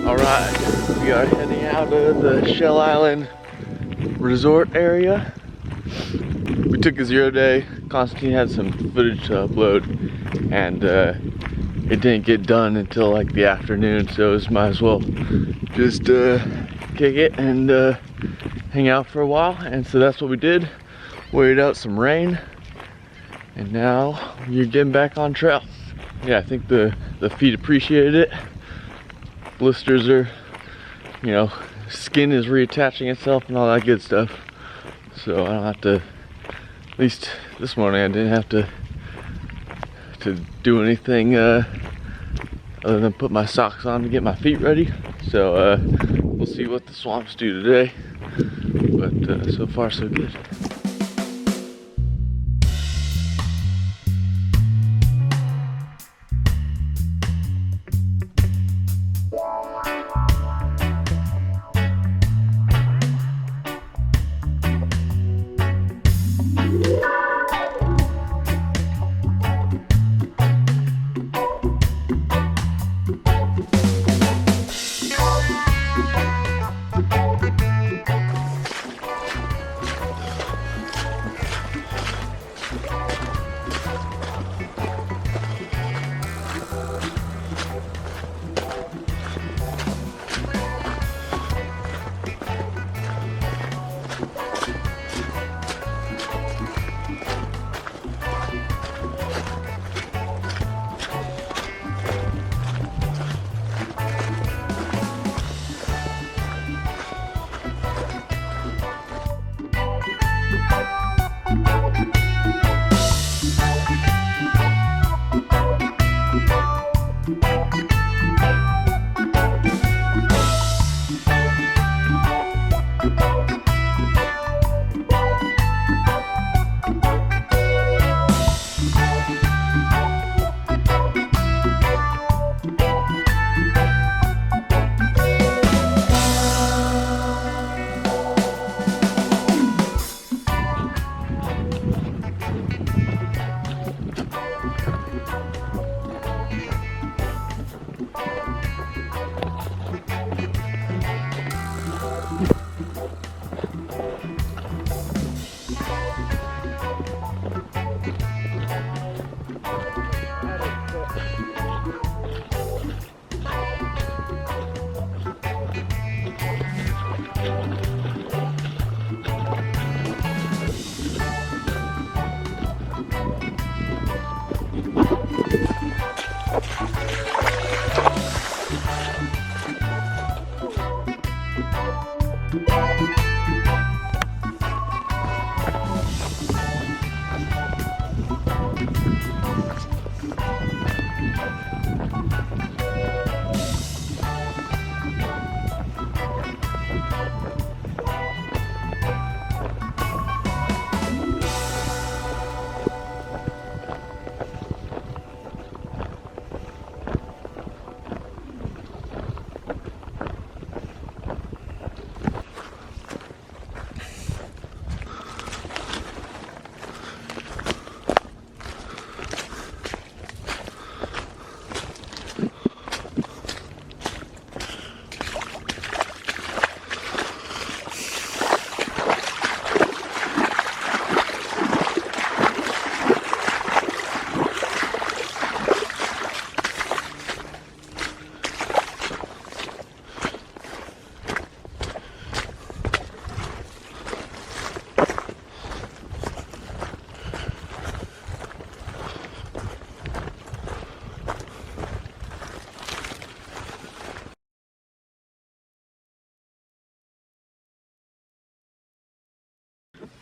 Alright, we are heading out of the Shell Island resort area. We took a 0 day. Constantine had some footage to upload, and it didn't get done until like the afternoon, so it might as well just kick it and hang out for a while. And so that's what we did. Waited out some rain, and now you're getting back on trail. Yeah, I think the feet appreciated it. Blisters are, you know, skin is reattaching itself and all that good stuff. So I don't have to, at least this morning I didn't have to do anything other than put my socks on to get my feet ready. So we'll see what the swamps do today, but so far so good.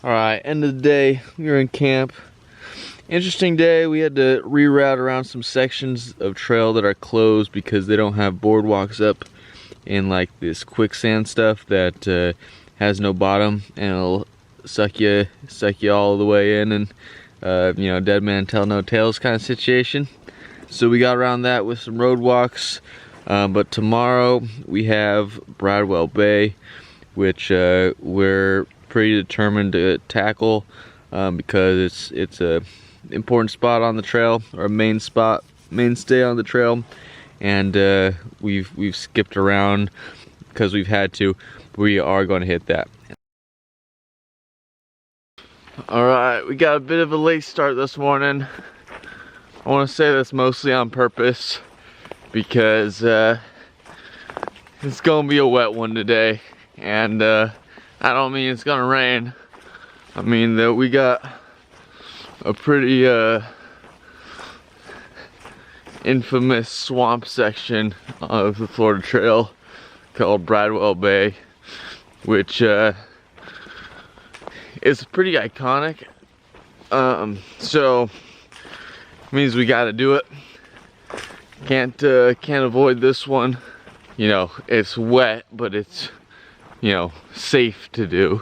Alright, end of the day, we were in camp. Interesting day. We had to reroute around some sections of trail that are closed because they don't have boardwalks up in like this quicksand stuff that has no bottom, and it'll suck you all the way in, and you know, dead man tell no tales kind of situation. So we got around that with some road walks, but tomorrow we have Bradwell Bay, which we're pretty determined to tackle because it's a important spot on the trail, or a mainstay on the trail, and we've skipped around because we've had to. We are going to hit that. Alright, we got a bit of a late start this morning. I want to say that's mostly on purpose because it's gonna be a wet one today, and I don't mean it's gonna rain. I mean that we got a pretty infamous swamp section of the Florida Trail called Bradwell Bay, which is pretty iconic. So means we got to do it. Can't avoid this one. You know, it's wet, but it's, you know, safe to do.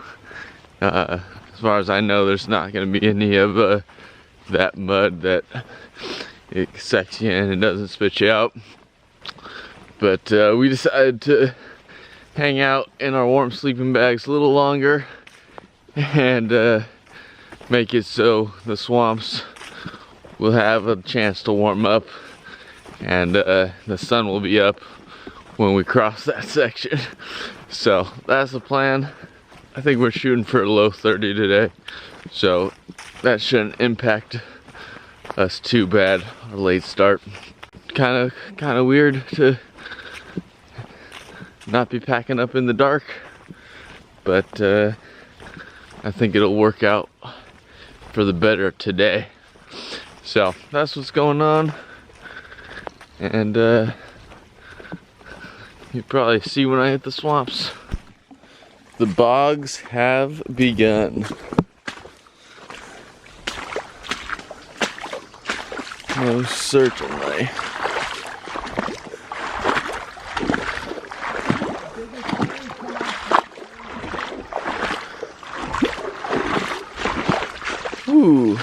As far as I know, there's not going to be any of that mud that it sucks you in and doesn't spit you out. But we decided to hang out in our warm sleeping bags a little longer and make it so the swamps will have a chance to warm up, and the sun will be up when we cross that section. So that's the plan. I think we're shooting for a low 30 today, so that shouldn't impact us too bad. Our late start. Kind of weird to not be packing up in the dark, but I think it'll work out for the better today. So that's what's going on, and you probably see when I hit the swamps. The bogs have begun. Most certainly. Ooh.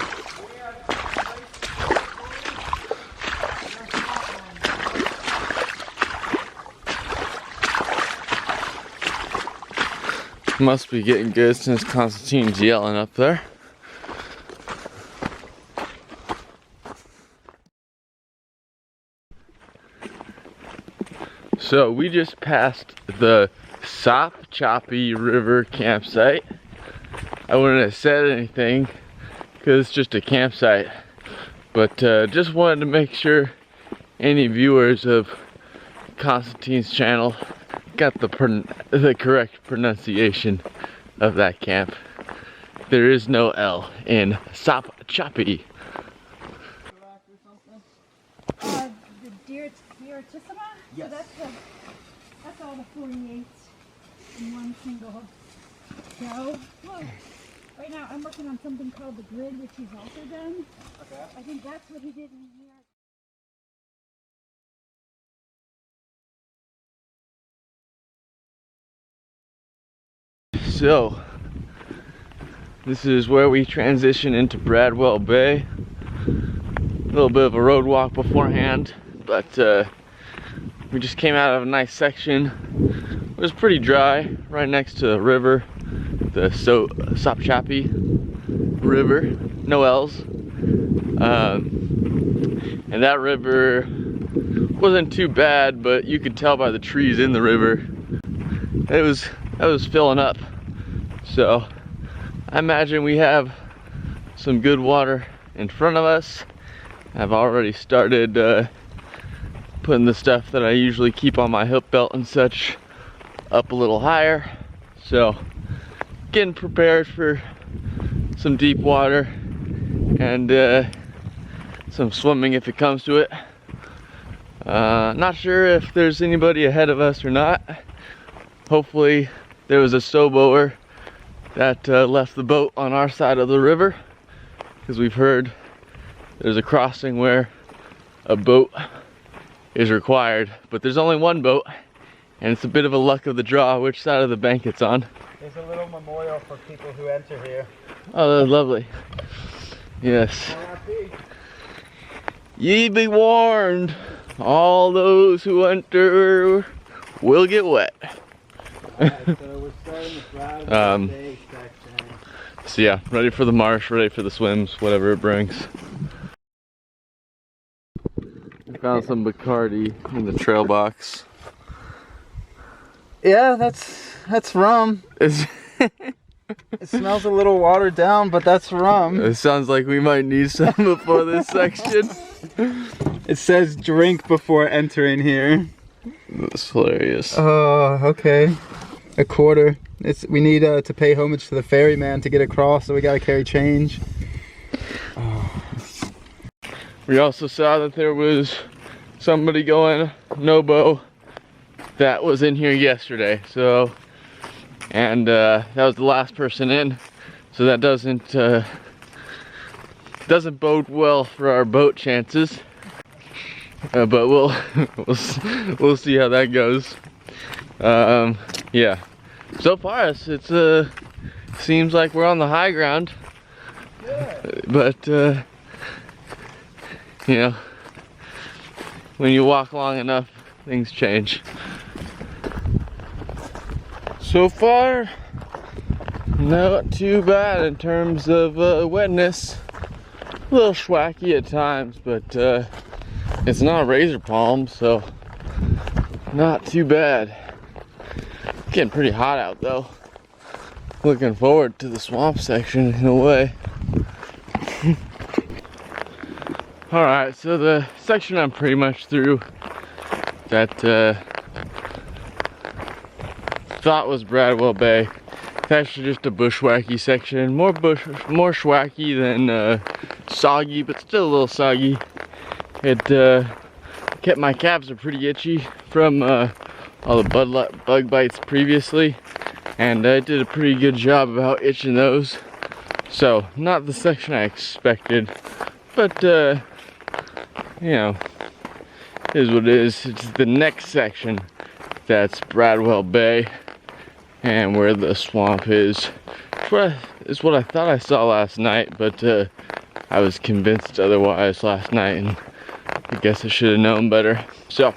Must be getting good since Constantine's yelling up there. So we just passed the Sop-Choppy River campsite. I wouldn't have said anything because it's just a campsite, but just wanted to make sure any viewers of Constantine's channel got the correct pronunciation of that camp. There is no L in Sop-Choppy. The Deertissima? Yes. So that's all the 48s in one single go. Look, right now I'm working on something called the grid, which he's also done. Okay. I think that's what he did in here. So, this is where we transition into Bradwell Bay. A little bit of a road walk beforehand, but we just came out of a nice section. It was pretty dry, right next to the river, the Sop-Choppy River, no L's. And that river wasn't too bad, but you could tell by the trees in the river it was filling up. So I imagine we have some good water in front of us. I've already started putting the stuff that I usually keep on my hip belt and such up a little higher. So getting prepared for some deep water and some swimming if it comes to it. Not sure if there's anybody ahead of us or not. Hopefully there was a stowbower that left the boat on our side of the river, because we've heard there's a crossing where a boat is required, but there's only one boat, and it's a bit of a luck of the draw which side of the bank it's on. There's a little memorial for people who enter here. Oh, that's lovely. Yes. Ye be warned, all those who enter will get wet. Alright, so we're starting with Bradwell Bay section. So yeah, ready for the marsh, ready for the swims, whatever it brings. We found some Bacardi in the trail box. Yeah, that's rum. It smells a little watered down, but that's rum. It sounds like we might need some before this section. It says drink before entering here. That's hilarious. Oh, okay. A quarter. We need to pay homage to the ferryman to get across, so we gotta carry change. Oh. We also saw that there was somebody going Nobo that was in here yesterday. So, and that was the last person in. So that doesn't bode well for our boat chances. But we'll see how that goes. Yeah. So far, it seems like we're on the high ground. Good. But you know, when you walk long enough, things change. So far, not too bad in terms of wetness. A little schwacky at times, but it's not razor palm, so not too bad. Getting pretty hot out though. Looking forward to the swamp section in a way. Alright, so the section I'm pretty much through that thought was Bradwell Bay. It's actually just a bushwhacky section. More schwacky than soggy, but still a little soggy. It kept my calves are pretty itchy from all the bug bites previously, and I did a pretty good job about itching those. So not the section I expected, but you know, it is what it is. It's the next section that's Bradwell Bay, and where the swamp is. It's what I thought I saw last night, but I was convinced otherwise last night, and I guess I should have known better. So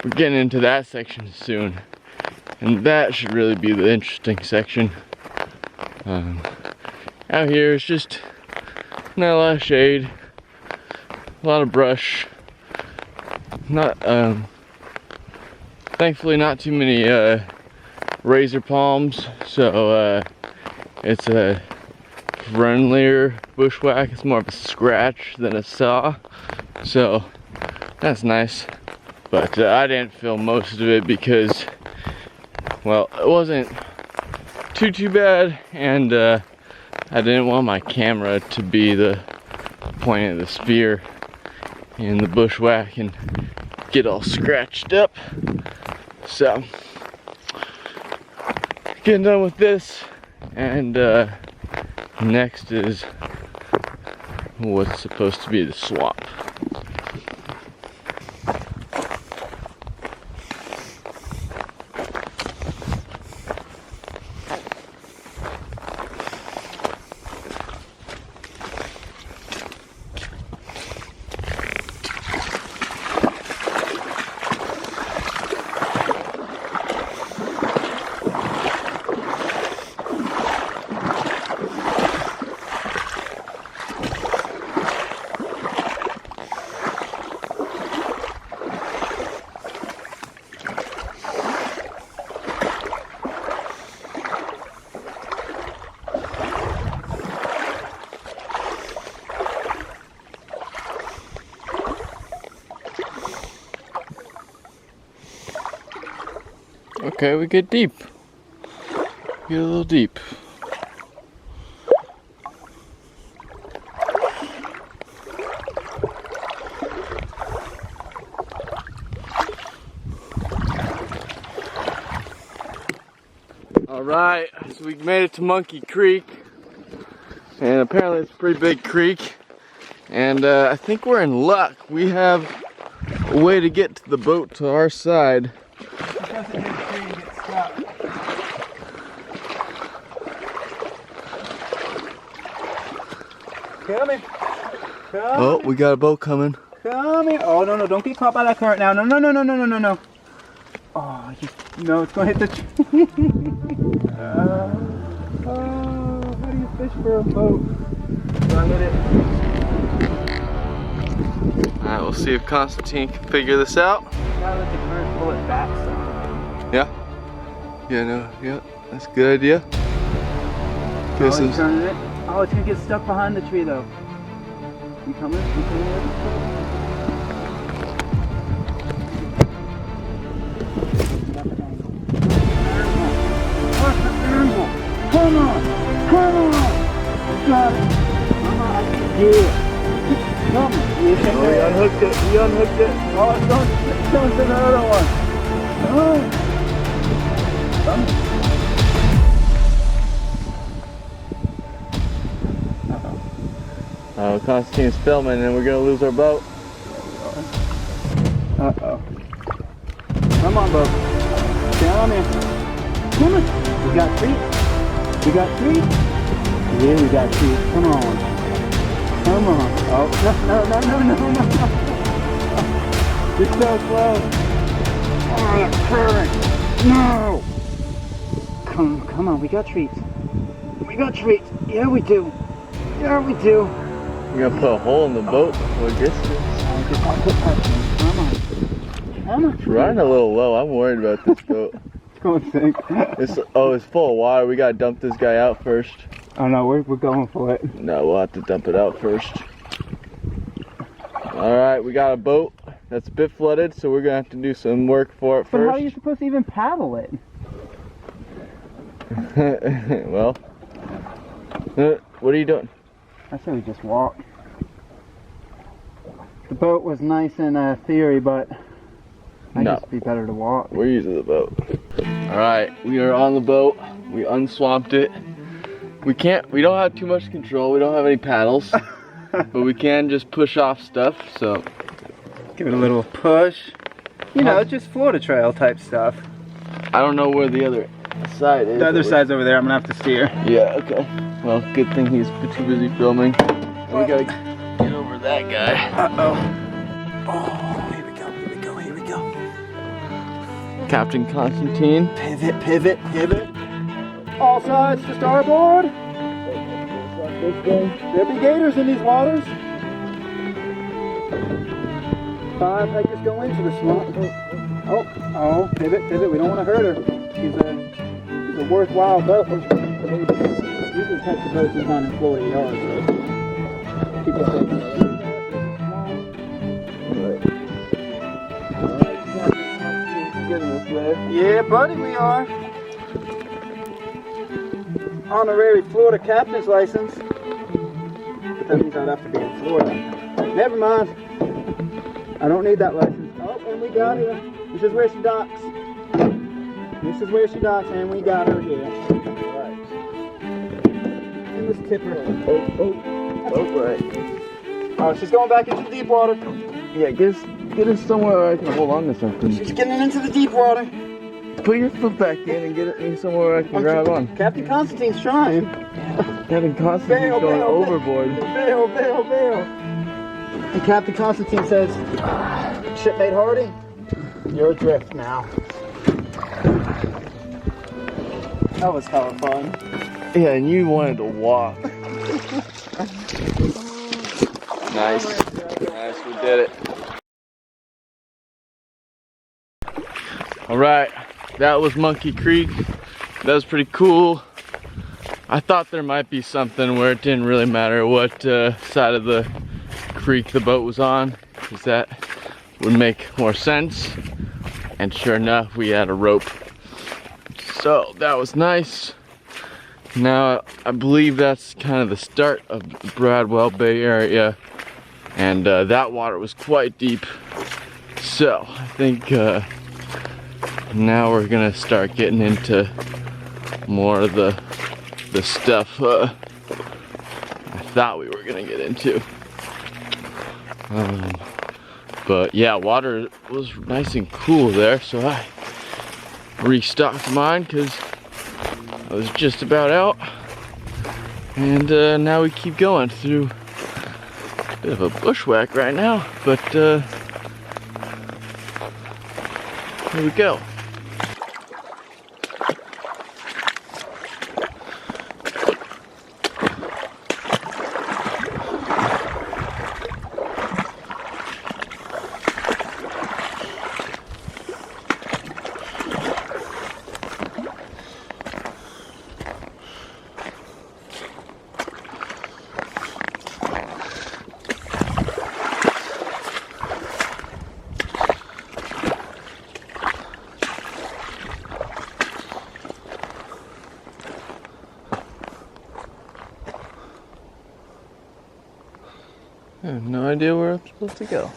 we're getting into that section soon, and that should really be the interesting section. Out here it's just not a lot of shade, a lot of brush, not thankfully not too many razor palms, so it's a friendlier bushwhack. It's more of a scratch than a saw, so that's nice. But I didn't film most of it because, well, it wasn't too bad, and I didn't want my camera to be the point of the spear in the bushwhack and get all scratched up. So, getting done with this, and next is what's supposed to be the swamp. Okay, we get deep. Get a little deep. Alright, so we made it to Monkey Creek. And apparently it's a pretty big creek. And I think we're in luck. We have a way to get to the boat to our side. Coming. Oh, we got a boat coming. Coming. Oh, no, don't get caught by that current now. No. Oh, no, it's going to hit the tree. How do you fish for a boat? So I hit it. Alright, we'll see if Constantine can figure this out. Gotta let the current pull it back some. Yeah? Yeah, no, yeah, that's a good idea. Oh, he's turning it. Oh, it's gonna get stuck behind the tree though. You coming? You coming with us? Come on! Come on! You got it! Come on! Yeah! Come on! Yeah. Oh, he unhooked it, he unhooked it. Oh, it's going to the other one. Oh! Oh, Constantine's filming and we're gonna lose our boat. Uh-oh. Come on, boat. Down in. Come on! We got treats. We got treats. Yeah, we got treats. Come on. Come on. Oh, no. You're so close. Oh, that current. No. Come on. We got treats. We got treats. Yeah, we do. Yeah, we do. We're gonna put a hole in the boat before it gets to us. Come on. Come on. It's running a little low. I'm worried about this boat. It's going to sink. It's full of water. We gotta dump this guy out first. Oh no, we're going for it. No, we'll have to dump it out first. Alright, we got a boat that's a bit flooded, so we're gonna have to do some work for it But first. how are you supposed to even paddle it? Well, what are you doing? I say we just walk. The boat was nice in theory, but I No. guess it'd be better to walk. We're using the boat. Alright, we are on the boat. We unswamped it. We don't have too much control. We don't have any paddles. But we can just push off stuff, so. Give it a little push. You know, just Florida Trail type stuff. I don't know where the other side is. The other side's over there. I'm gonna have to steer. Yeah, okay. Well, good thing he's too busy filming. And we gotta get over that guy. Uh-oh. Oh, here we go. Captain Constantine. Pivot. All sides to starboard. There'll be gators in these waters. 5 acres go into the swamp. Oh, pivot. We don't want to hurt her. She's a worthwhile boat. These are the types of boats we find in Florida yards. So keep us safe. Getting this way. Yeah, buddy, we are. Honorary Florida captain's license. But that means I'd have to be in Florida. Never mind. I don't need that license. Oh, and we got her. This is where she docks. And we got her here. Alright. And let's tip her. Oh, right. Oh, she's going back into the deep water. Yeah, get us somewhere where I can hold on to something. She's getting into the deep water. Put your foot back in and get it somewhere where I can grab on. Captain Constantine's trying. Captain Constantine's going overboard. Bail. And Captain Constantine says, Shipmate Hardy, you're adrift now. That was hella fun. Yeah, and you wanted to walk. Nice, we did it. Alright, that was Monkey Creek. That was pretty cool. I thought there might be something where it didn't really matter what side of the creek the boat was on, because that would make more sense. And sure enough, we had a rope. So that was nice. Now I believe that's kind of the start of the Bradwell Bay area, and that water was quite deep. So I think now we're gonna start getting into more of the stuff I thought we were gonna get into. But yeah, water was nice and cool there, so I restocked mine because I was just about out. And now we keep going through a bit of a bushwhack right now, but here we go. No idea where I'm supposed to go.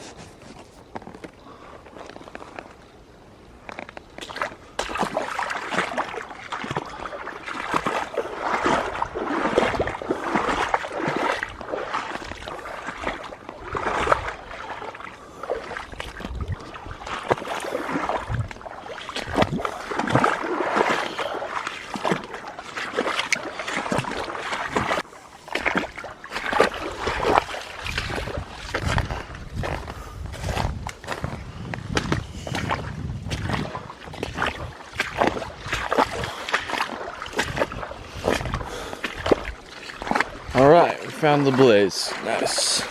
Alright, we found the blaze. Nice.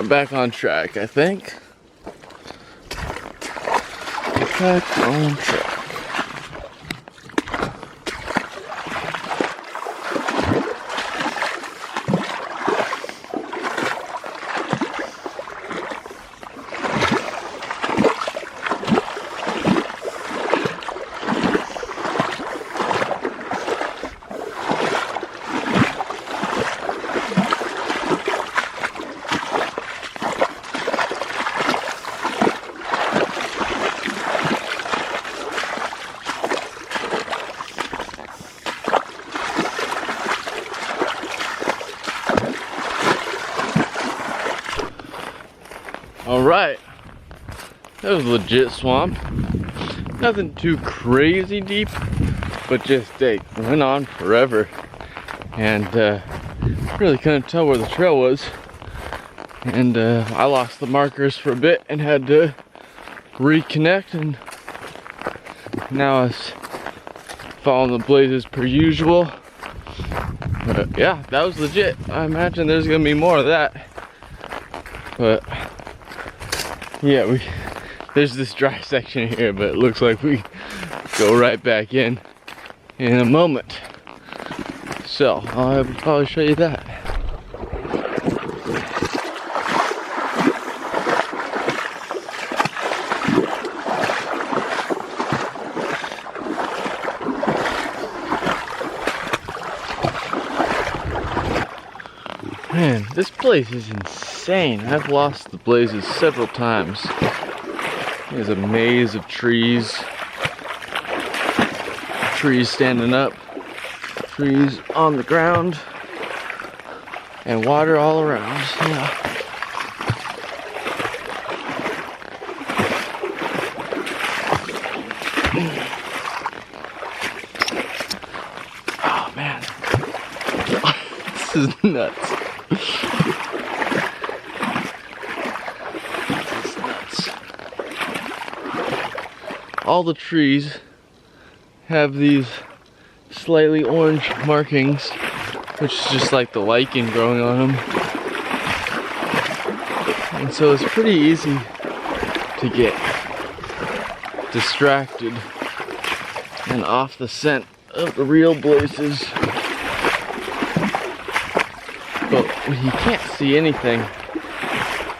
Back on track, I think. Back on track. Alright, that was a legit swamp. Nothing too crazy deep, but just it went on forever. And really couldn't tell where the trail was. And I lost the markers for a bit and had to reconnect, and now I was following the blazes per usual. But yeah, that was legit. I imagine there's gonna be more of that. But yeah, there's this dry section here, but it looks like we go right back in a moment. So I'll probably show you that. Man, this place is insane. I've lost the blazes several times. There's a maze of trees. Trees standing up. Trees on the ground. And water all around. Yeah. Oh man. This is nuts. It's nuts. All the trees have these slightly orange markings, which is just like the lichen growing on them. And so it's pretty easy to get distracted and off the scent of the real blazes. But when you can't see anything,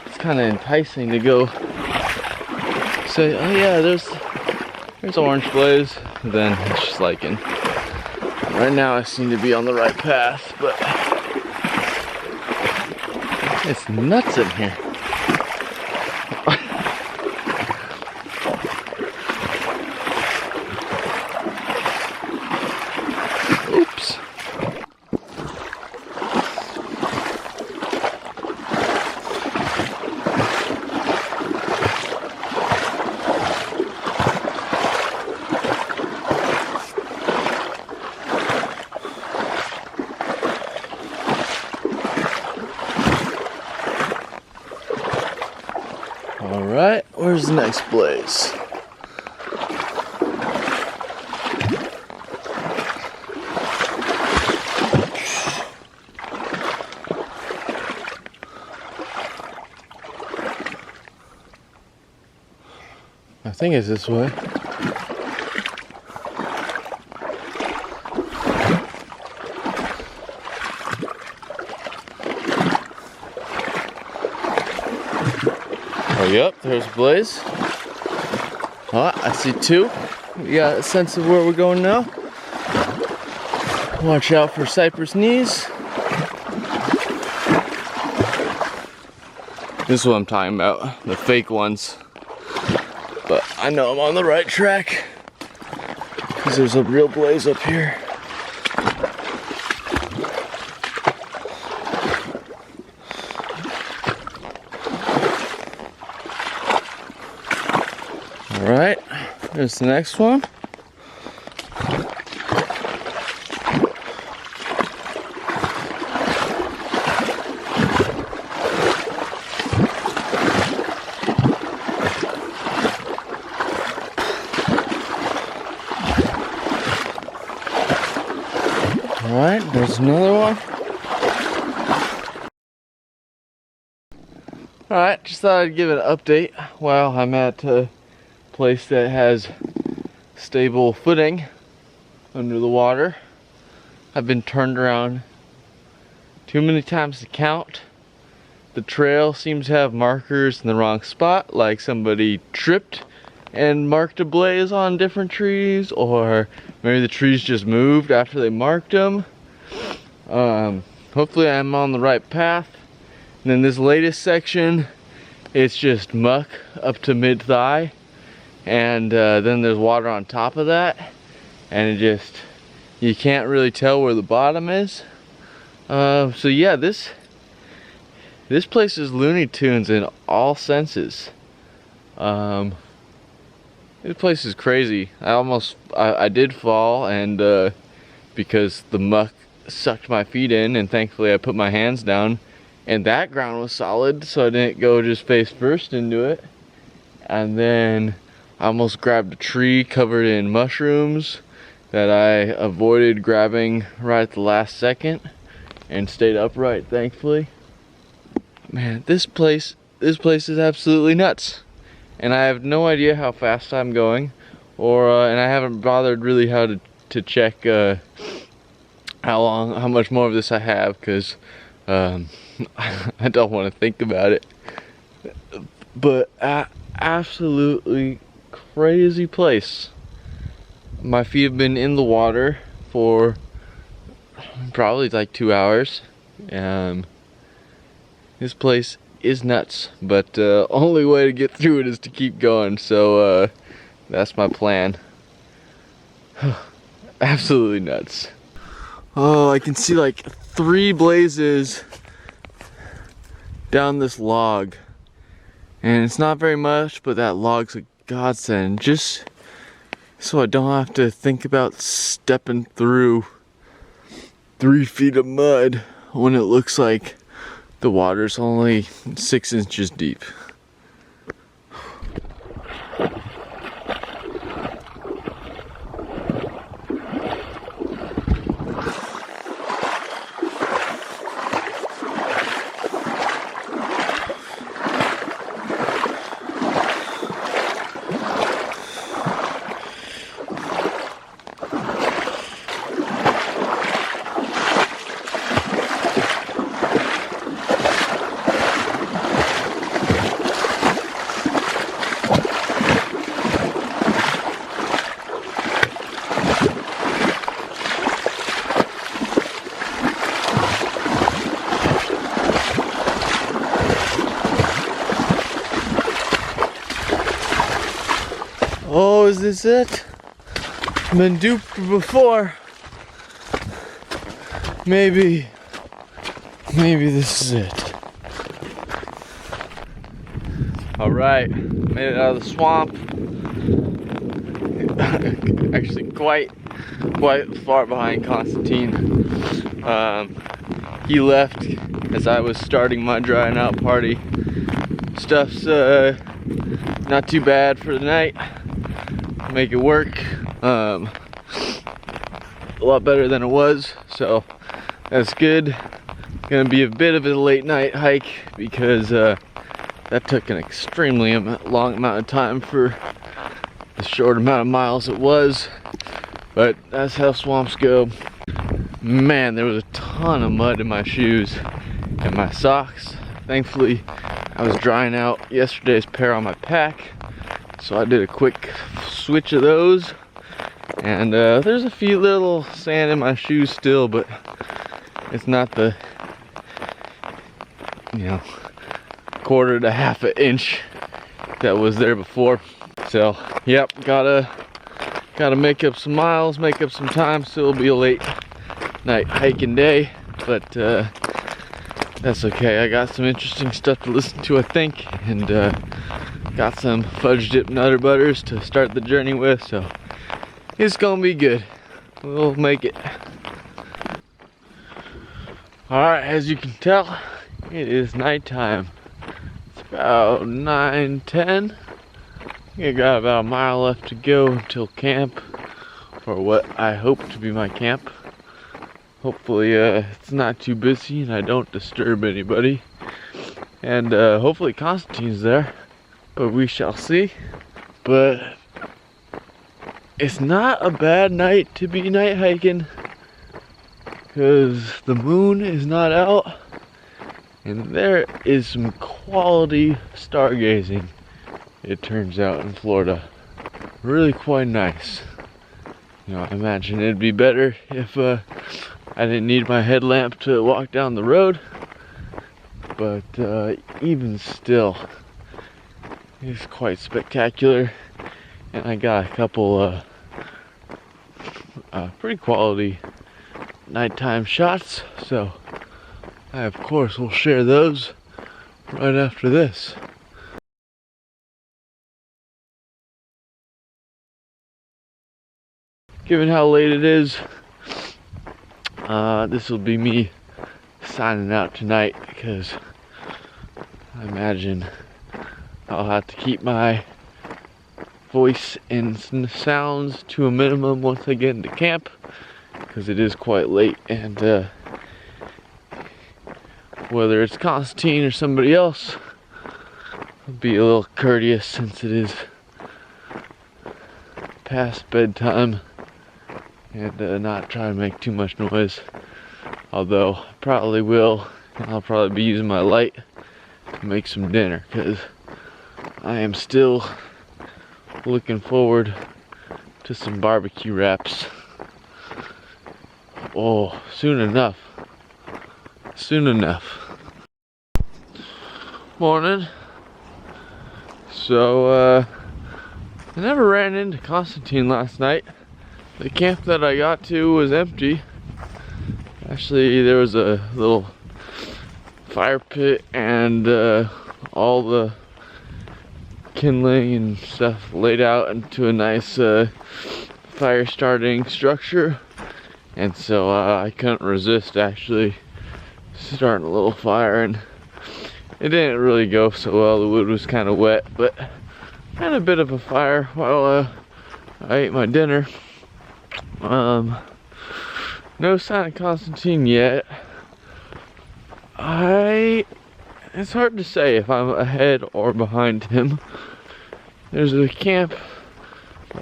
it's kind of enticing to go say, oh yeah, there's orange blaze. And then it's just lichen. Right now I seem to be on the right path, but it's nuts in here. Oops. Alright, where's the next blaze? I think it's this way. Oh, yep, there's Blaze. Oh, I see two. We got a sense of where we're going now. Watch out for cypress knees. This is what I'm talking about, the fake ones. But I know I'm on the right track because there's a real blaze up here. All right, there's the next one. Alright, there's another one. Alright, just thought I'd give an update while I'm at a place that has stable footing under the water. I've been turned around too many times to count. The trail seems to have markers in the wrong spot, like somebody tripped and marked a blaze on different trees, or maybe the trees just moved after they marked them. Hopefully I'm on the right path. And then this latest section, it's just muck up to mid-thigh, and then there's water on top of that, and it just, you can't really tell where the bottom is. So yeah, this place is Looney Tunes in all senses. This place is crazy. I did fall, and because the muck sucked my feet in, and thankfully I put my hands down, and that ground was solid, so I didn't go just face first into it. And then I almost grabbed a tree covered in mushrooms that I avoided grabbing right at the last second, and stayed upright, thankfully. Man, this place is absolutely nuts. And I have no idea how fast I'm going, or and I haven't bothered really how to check how much more of this I have, because I don't want to think about it. But absolutely crazy place. My feet have been in the water for probably like 2 hours. This place is nuts, but only way to get through it is to keep going, so that's my plan. Absolutely nuts. Oh, I can see like 3 blazes down this log, and it's not very much, but that log's a godsend, just so I don't have to think about stepping through 3 feet of mud when it looks like the water's only 6 inches deep. Oh, is this it? Been duped before. Maybe this is it. All right, made it out of the swamp. Actually, quite far behind Constantine. He left as I was starting my drying out party. Stuff's not too bad for the night. Make it work. A lot better than it was, so that's good. Gonna be a bit of a late night hike because that took an extremely long amount of time for the short amount of miles it was, but that's how swamps go. Man, there was a ton of mud in my shoes and my socks. Thankfully, I was drying out yesterday's pair on my pack, so I did a quick switch of those, And there's a few little sand in my shoes still, but it's not the, you know, quarter to half an inch that was there before. So yep, gotta make up some miles, make up some time. Still be a late night hiking day, but that's okay. I got some interesting stuff to listen to, I think, and got some fudge dip nutter butters to start the journey with, so it's gonna be good. We'll make it. Alright, as you can tell, it is nighttime. It's about 9:10. I got about a mile left to go until camp, or what I hope to be my camp. Hopefully it's not too busy and I don't disturb anybody. And hopefully Constantine's there, but we shall see. But it's not a bad night to be night hiking, because the moon is not out and there is some quality stargazing, it turns out, in Florida. Really quite nice. You know, I imagine it'd be better if I didn't need my headlamp to walk down the road, but even still, it's quite spectacular. And I got a couple pretty quality nighttime shots, so I of course will share those right after this. Given how late it is, this will be me signing out tonight, because I imagine I'll have to keep my voice and sounds to a minimum once I get into camp, because it is quite late, and whether it's Constantine or somebody else, I'll be a little courteous since it is past bedtime, and not try to make too much noise. Although I probably will, and I'll probably be using my light to make some dinner, because I am still looking forward to some barbecue wraps. Oh, soon enough. Soon enough. Morning. So, I never ran into Constantine last night. The camp that I got to was empty. Actually, there was a little fire pit and all the kindling and stuff laid out into a nice fire starting structure, and so I couldn't resist actually starting a little fire, and it didn't really go so well. The wood was kind of wet, but had a bit of a fire while I ate my dinner. No sign of Constantine yet. It's hard to say if I'm ahead or behind him. There's a camp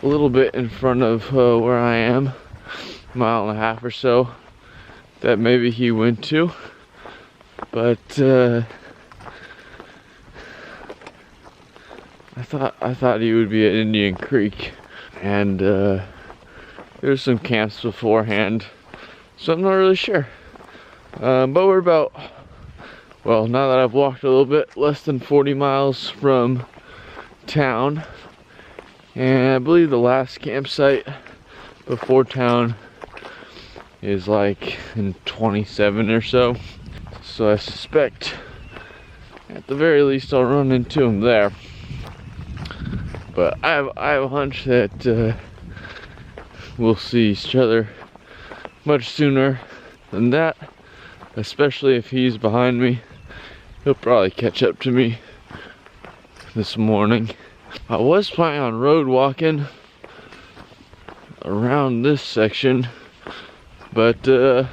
a little bit in front of where I am, a mile and a half or so, that maybe he went to, but I thought he would be at Indian Creek, and there's some camps beforehand, so I'm not really sure. But we're about, well, now that I've walked a little bit, less than 40 miles from town, and I believe the last campsite before town is like in 27 or so, so I suspect at the very least I'll run into him there. But I have a hunch that we'll see each other much sooner than that, especially if he's behind me. He'll probably catch up to me this morning. I was planning on road walking around this section, but I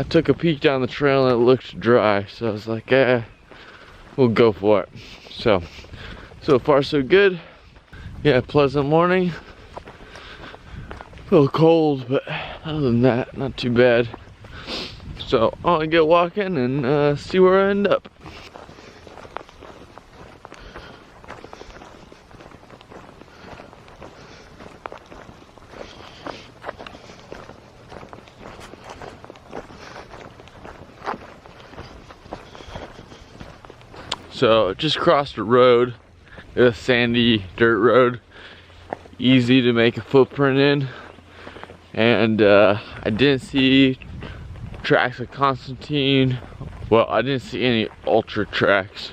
took a peek down the trail and it looked dry, so I was like, we'll go for it. So far so good. Yeah, pleasant morning. A little cold, but other than that, not too bad. So I'll get walking and see where I end up. So just crossed a road, a sandy dirt road, easy to make a footprint in. And I didn't see tracks of Constantine. Well, I didn't see any ultra tracks.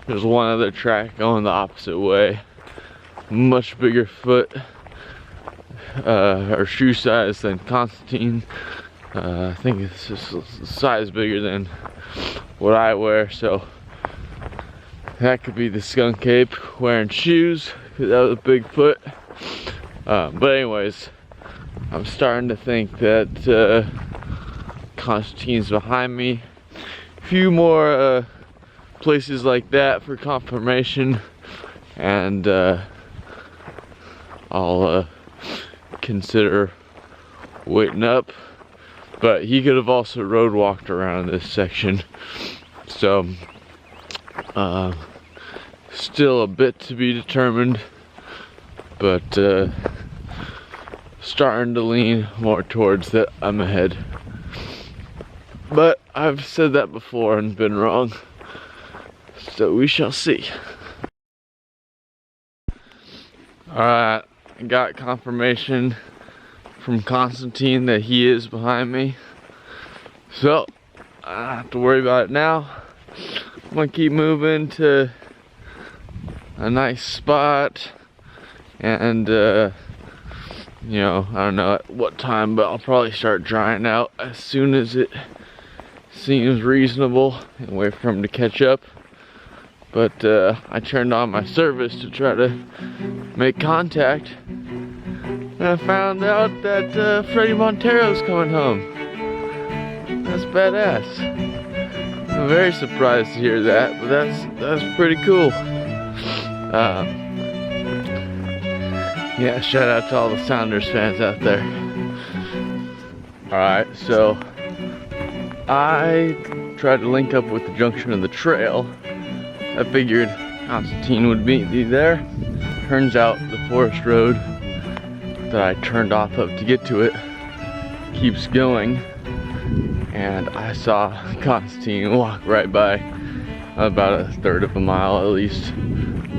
There's one other track going the opposite way. Much bigger foot or shoe size than Constantine. I think it's just a size bigger than what I wear, so that could be the skunk ape wearing shoes, because that was a big foot. But anyways, I'm starting to think that Constantine's behind me. A few more places like that for confirmation, and I'll consider waiting up. But he could have also road walked around this section, so still a bit to be determined, but starting to lean more towards that I'm ahead. But I've said that before and been wrong, so we shall see. Alright, I got confirmation from Constantine that he is behind me, so I don't have to worry about it now. I'm gonna keep moving to a nice spot, and you know, I don't know at what time, but I'll probably start drying out as soon as it seems reasonable and wait for him to catch up. But I turned on my service to try to make contact, and I found out that Freddie Montero's coming home. That's badass. I'm very surprised to hear that, but that's pretty cool. Yeah, shout out to all the Sounders fans out there. Alright, so I tried to link up with the junction of the trail. I figured Constantine would meet me there. Turns out the forest road that I turned off of to get to it keeps going, and I saw Constantine walk right by, about a third of a mile at least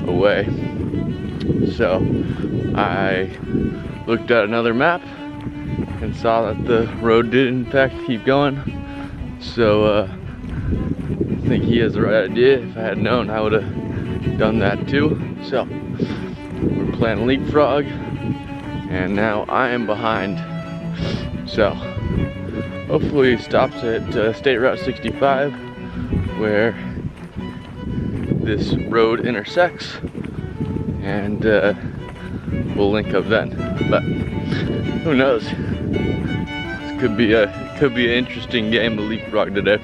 away. So I looked at another map and saw that the road did in fact keep going. So I think he has the right idea. If I had known, I would have done that too. So we're playing leapfrog, and now I am behind. So hopefully he stops at State Route 65, where this road intersects, and we'll link up then. But who knows? This could be an interesting game of leapfrog today.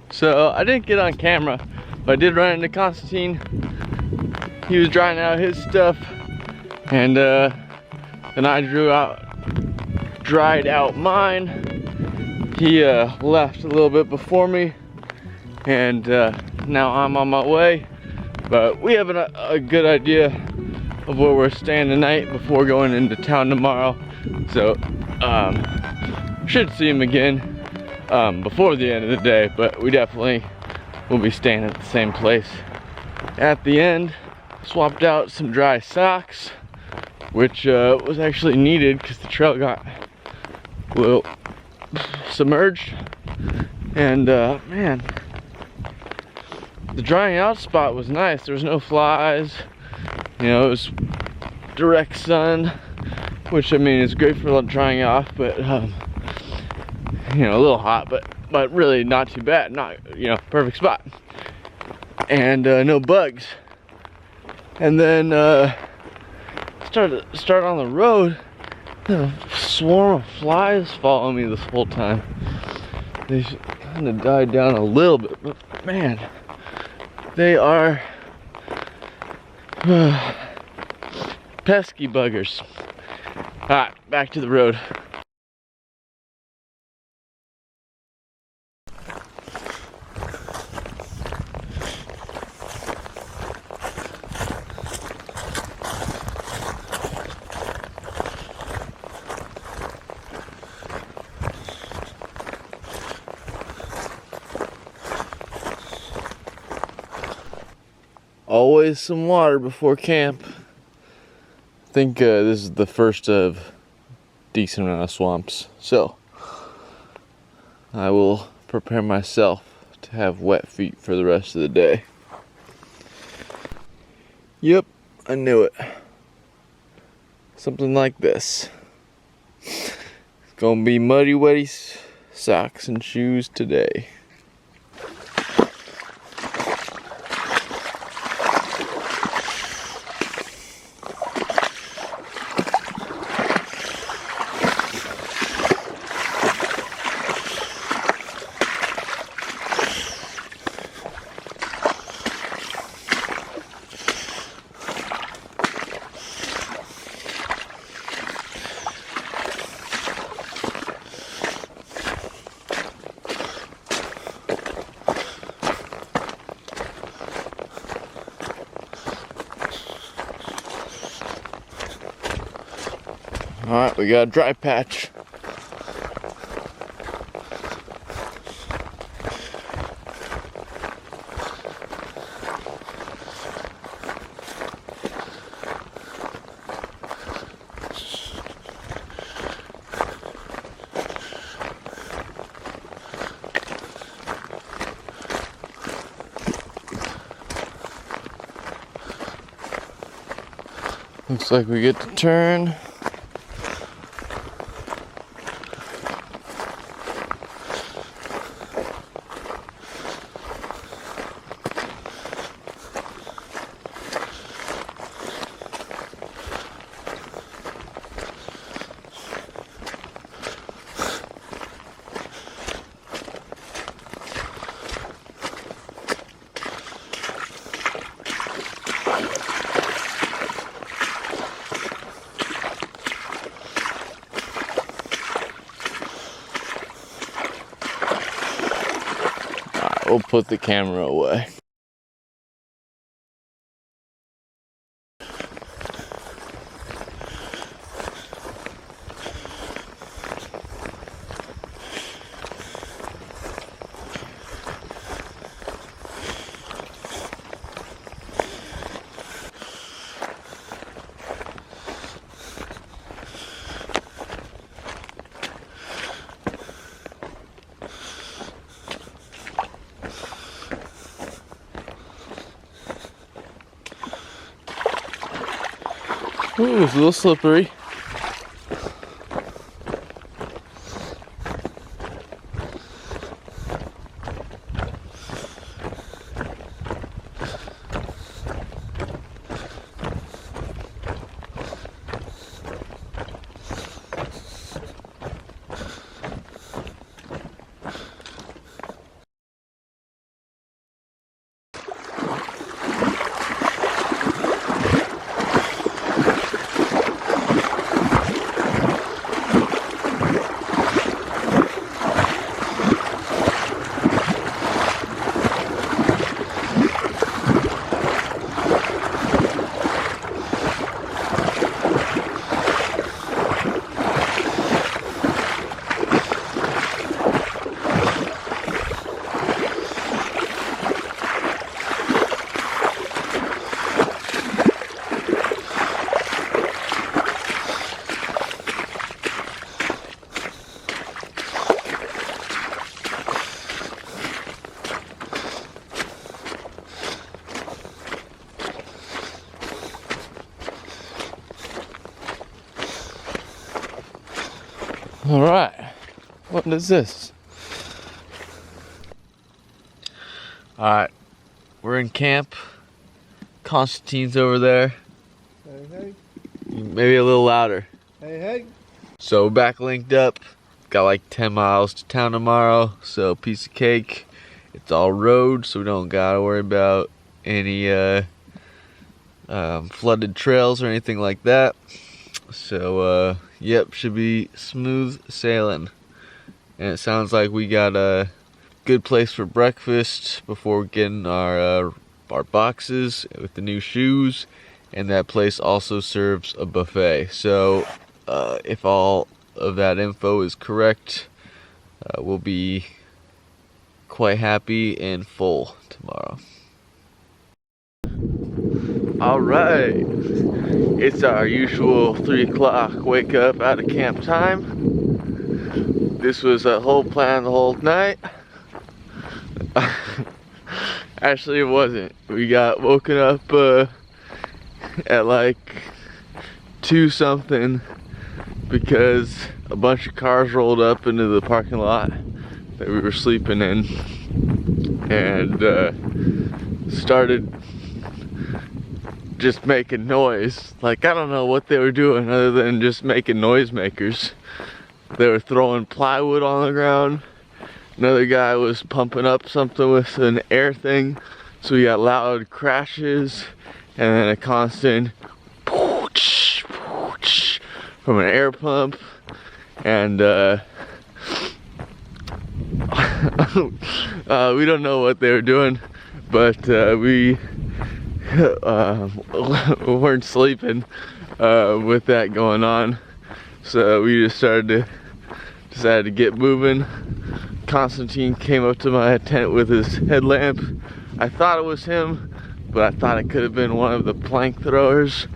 So I didn't get on camera, but I did run into Constantine. He was drying out his stuff, and then I dried out mine. He left a little bit before me, and now I'm on my way. But we have a good idea of where we're staying tonight before going into town tomorrow. So should see him again before the end of the day, but we definitely will be staying at the same place. At the end, swapped out some dry socks, which was actually needed because the trail got a little submerged. And man, the drying out spot was nice. There was no flies, you know, it was direct sun, which I mean is great for drying off, but you know, a little hot, but really not too bad. Not, you know, perfect spot. And no bugs. And then start on the road. A swarm of flies follow me this whole time. They kind of died down a little bit, but man, they are pesky buggers. Alright, back to the road. Always some water before camp. I think this is the first of decent amount of swamps, so I will prepare myself to have wet feet for the rest of the day. Yep, I knew it. Something like this. It's gonna be muddy, wetty socks and shoes today. Alright, we got a dry patch. Looks like we get to turn. We'll put the camera away. Ooh, it's a little slippery. All right, what is this? All right, we're in camp. Constantine's over there. Hey, hey. Maybe a little louder. Hey, hey. So we're back linked up. Got like 10 miles to town tomorrow, so piece of cake. It's all road, so we don't gotta worry about any flooded trails or anything like that. So yep, should be smooth sailing. And it sounds like we got a good place for breakfast before getting our boxes with the new shoes, and that place also serves a buffet. So if all of that info is correct, we'll be quite happy and full tomorrow. All right, it's our usual 3 o'clock wake up out of camp time. This was a whole plan the whole night. Actually, it wasn't. We got woken up at like 2 something because a bunch of cars rolled up into the parking lot that we were sleeping in and started just making noise. Like, I don't know what they were doing other than just making noisemakers. They were throwing plywood on the ground. Another guy was pumping up something with an air thing, so we got loud crashes and then a constant pooch, pooch from an air pump. And we don't know what they were doing, but we weren't sleeping with that going on, so we just decided to get moving. Constantine came up to my tent with his headlamp. I thought it was him, but I thought it could have been one of the plank throwers,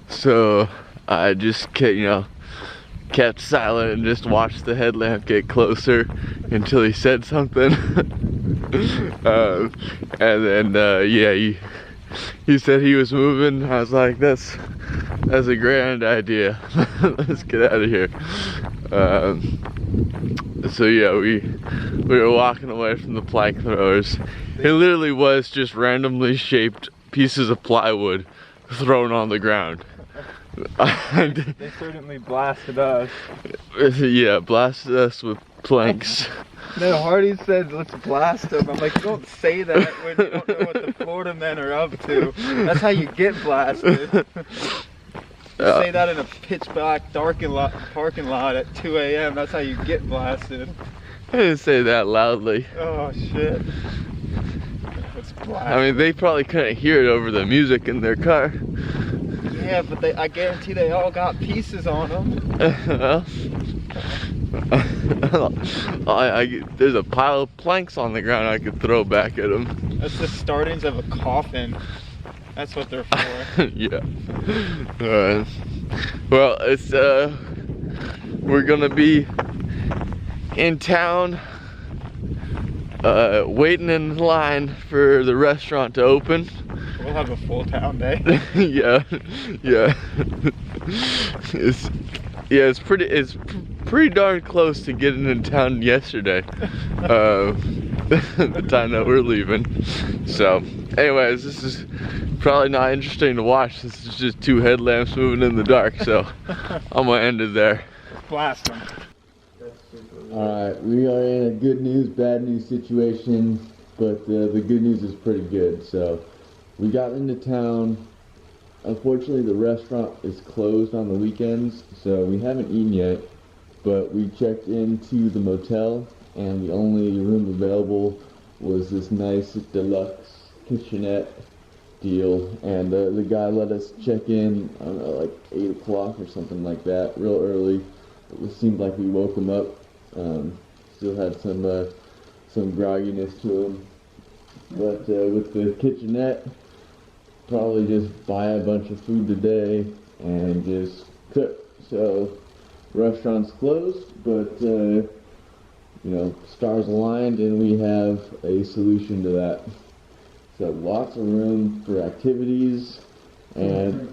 so I just kept silent and just watched the headlamp get closer until he said something. And then yeah, he said he was moving. I was like, that's a grand idea. Let's get out of here. So yeah, we were walking away from the plank throwers. It literally was just randomly shaped pieces of plywood thrown on the ground. They certainly blasted us. Yeah, blasted us with planks. No, Hardy said let's blast them. I'm like, don't say that when you don't know what the Florida men are up to. That's how you get blasted. You say that in a pitch black parking lot at 2 a.m. That's how you get blasted. I didn't say that loudly. Oh shit. It's blasted. I mean, they probably couldn't hear it over the music in their car. Yeah, but I guarantee they all got pieces on them. Well, there's a pile of planks on the ground I could throw back at them. That's the startings of a coffin. That's what they're for. Yeah. Well, it's we're gonna be in town, waiting in line for the restaurant to open. We'll have a full town day. Yeah. It's pretty darn close to getting in town yesterday. The time that we're leaving. So, anyways, this is probably not interesting to watch. This is just 2 headlamps moving in the dark. So, I'm gonna end it there. Blast them. Alright, we are in a good news, bad news situation, but the good news is pretty good. So, we got into town. Unfortunately, the restaurant is closed on the weekends, so we haven't eaten yet, but we checked into the motel, and the only room available was this nice deluxe kitchenette deal, and the guy let us check in, I don't know, like 8 o'clock or something like that, real early. It seemed like we woke him up. Still had some grogginess to him, but with the kitchenette, probably just buy a bunch of food today and just cook. So restaurant's closed, but stars aligned and we have a solution to that. So lots of room for activities, and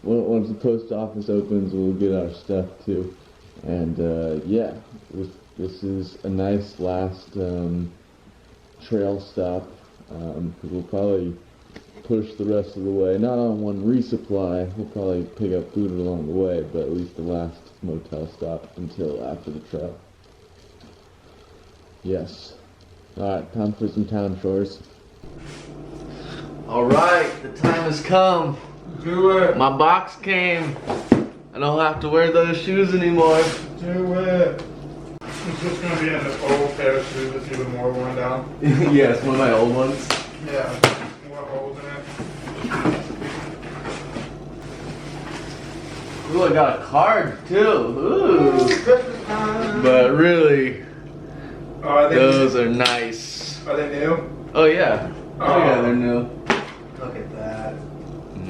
once the post office opens, we'll get our stuff too. And yeah, this is a nice last trail stop. We'll probably push the rest of the way, not on one resupply. We'll probably pick up food along the way, but at least the last motel stop until after the trail. Yes. Alright, time for some town chores. Alright, the time has come. Do it. My box came. I don't have to wear those shoes anymore. Do it. It's just going to be in this old pair of shoes that's even more worn down. Yes, one of my old ones. Yeah, more holes in it. Ooh, I got a card too. Ooh. Christmas time. But really, Are they those are nice. Are they new? Oh yeah. Oh yeah, they're new.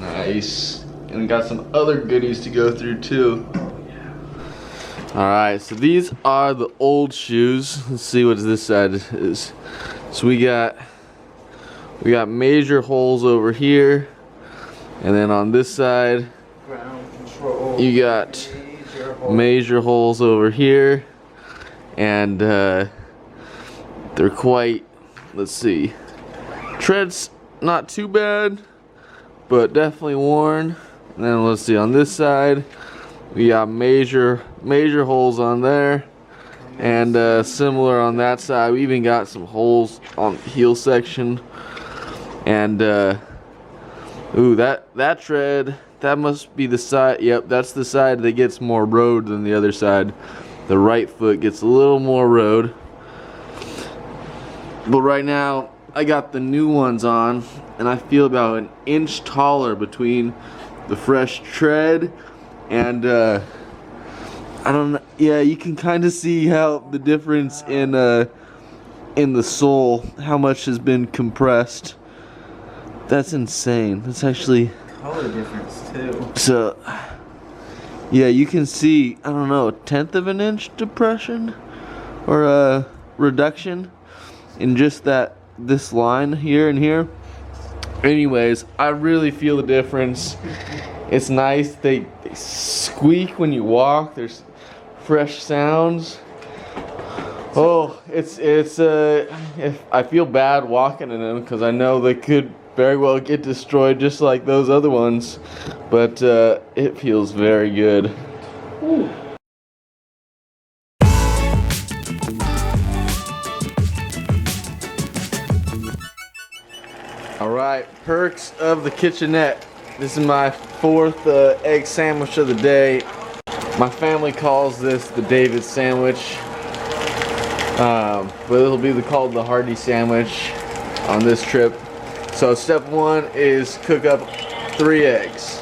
Nice. And got some other goodies to go through too. Alright, so these are the old shoes. Let's see what this side is. So we got major holes over here. And then on this side, you got major holes over here. And they're quite, let's see, tread's not too bad, but definitely worn. And then let's see, on this side, we got major holes on there, and similar on that side. We even got some holes on the heel section. And ooh, that tread, that must be the side. Yep, that's the side that gets more road than the other side. The right foot gets a little more road. But right now, I got the new ones on, and I feel about an inch taller between the fresh tread and I don't know. Yeah, you can kind of see how the difference in the sole, how much has been compressed. That's insane. That's actually Color difference too. so. Yeah, you can see, I don't know, 1/10 of an inch depression or a reduction in just this line here and here. Anyways, I really feel the difference. It's nice. They squeak when you walk. There's fresh sounds. Oh, it's if I feel bad walking in them because I know they could very well get destroyed just like those other ones, but it feels very good. Ooh. Alright, perks of the kitchenette. This is my 4th egg sandwich of the day. My family calls this the David sandwich, but it'll be called the Hardy sandwich on this trip. So step 1 is cook up 3 eggs.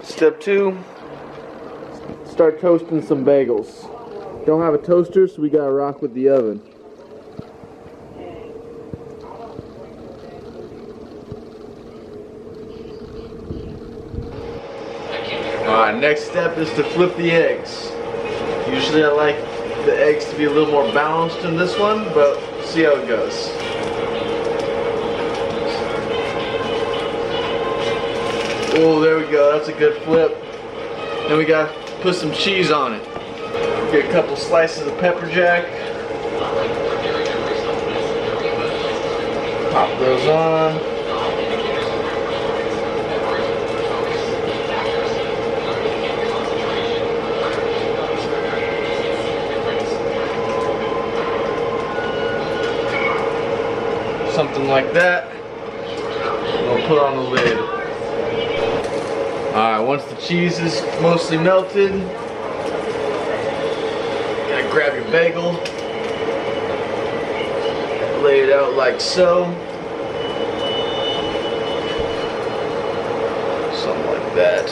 Step 2, start toasting some bagels. Don't have a toaster, so we gotta rock with the oven. Alright, next step is to flip the eggs. Usually I like the eggs to be a little more balanced in this one, but see how it goes. Oh, there we go. That's a good flip. Then we got to put some cheese on it. Get a couple slices of pepper jack. Pop those on. Something like that. We'll put on the lid. Alright, once the cheese is mostly melted, gotta grab your bagel, lay it out like so. Something like that.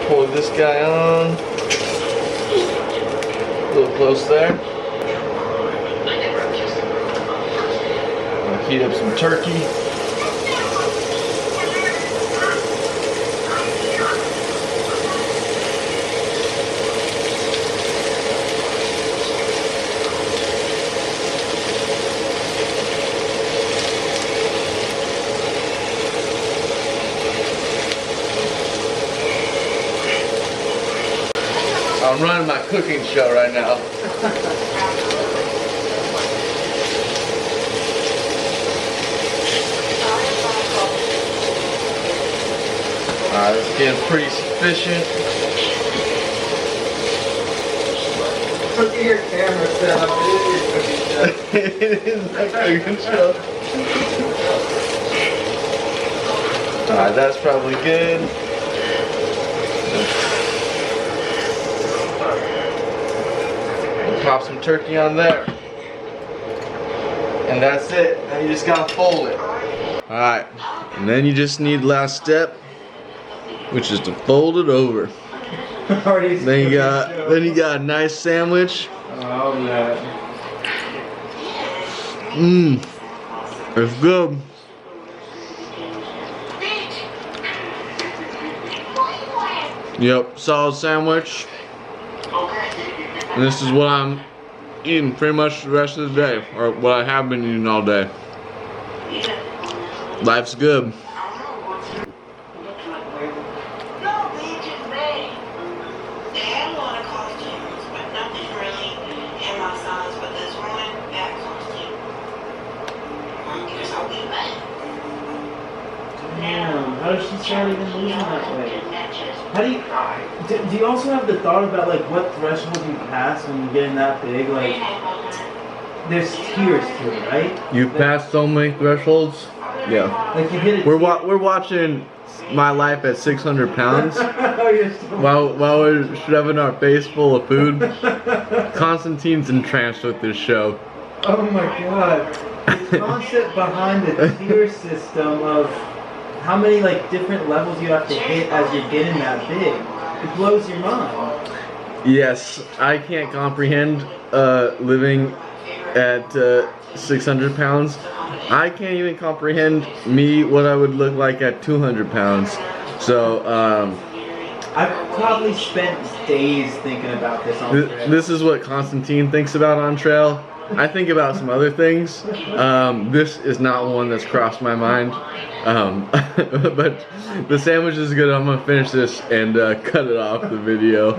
Pull this guy on. A little close there. I'll heat up some turkey. I'm running my cooking show right now. Alright, this is getting pretty sufficient. Look at your camera setup. It is my cooking show. Alright, that's probably good. Pop some turkey on there. And that's it. Now you just gotta fold it. Alright. And then you just need last step, which is to fold it over. Then you got a nice sandwich. Oh man. It's good. Yep, solid sandwich. And this is what I'm eating pretty much the rest of the day, or what I have been eating all day. Life's good. Damn, how does she start even losing that way? How do you also have the thought about like what threshold you pass when you get in that big? Like, there's tiers to it, right? You've passed so many thresholds. Yeah. Like you hit it. We're watching my life at 600 pounds while we're shoving our face full of food. Constantine's entranced with this show. Oh my god. The concept behind the tier system of how many like different levels you have to hit as you're getting that big. It blows your mind. Yes, I can't comprehend living at 600 pounds. I can't even comprehend what I would look like at 200 pounds. So, I've probably spent days thinking about this on trail. This is what Constantine thinks about on trail. I think about some other things. This is not one that's crossed my mind. But the sandwich is good. I'm gonna finish this and cut it off the video.